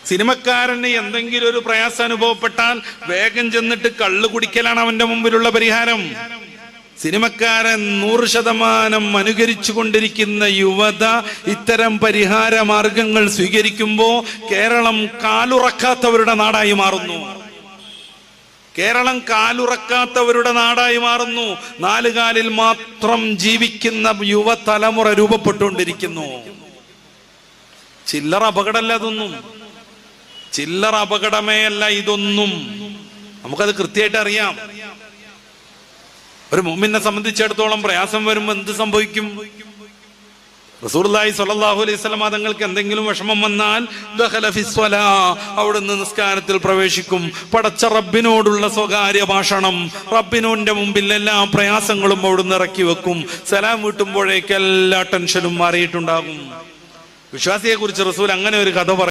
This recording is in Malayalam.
സിനിമക്കാരന് എന്തെങ്കിലും ഒരു പ്രയാസം അനുഭവപ്പെട്ടാൽ വേഗം ചെന്നിട്ട് കള്ളു കുടിക്കലാണ് അവന്റെ മുമ്പിലുള്ള പരിഹാരം. സിനിമക്കാരൻ 100% അനുകരിച്ചു കൊണ്ടിരിക്കുന്ന യുവത ഇത്തരം പരിഹാര മാർഗങ്ങൾ സ്വീകരിക്കുമ്പോൾ കേരളം കാലുറക്കാത്തവരുടെ നാടായി മാറുന്നു. കേരളം കാലുറക്കാത്തവരുടെ നാടായി മാറുന്നു. 4 കാലിൽ മാത്രം ജീവിക്കുന്ന യുവതലമുറ രൂപപ്പെട്ടുകൊണ്ടിരിക്കുന്നു. ചില്ലറ അപകടമല്ല ഇതൊന്നും, ചില്ലറ അപകടമേ അല്ല ഇതൊന്നും. നമുക്കത് കൃത്യമായിട്ട് അറിയാം. ഒരു മുഅ്മിനെ സംബന്ധിച്ചിടത്തോളം പ്രയാസം വരുമ്പോൾ എന്ത് സംഭവിക്കും? റസൂലുള്ളാഹി സ്വല്ലല്ലാഹു അലൈഹി വസല്ലം തങ്ങൾക്ക് എന്തെങ്കിലും വിഷമം വന്നാൽ ദഖല ഫിസ്വലാ, അവിടുന്ന് നിസ്കാരത്തിൽ പ്രവേശിക്കും. പടച്ച റബ്ബിനോടുള്ള സ്വകാര്യ ഭാഷണം, റബ്ബിനോന്റെ മുമ്പിൽ എല്ലാ പ്രയാസങ്ങളും അവിടുന്ന് ഇറക്കി വെക്കും. സലാം വീട്ടുമ്പോഴേക്ക് എല്ലാ ടെൻഷനും മാറിയിട്ടുണ്ടാകും. വിശ്വാസിയെ കുറിച്ച് റസൂൽ അങ്ങനെ ഒരു കഥ പറയും.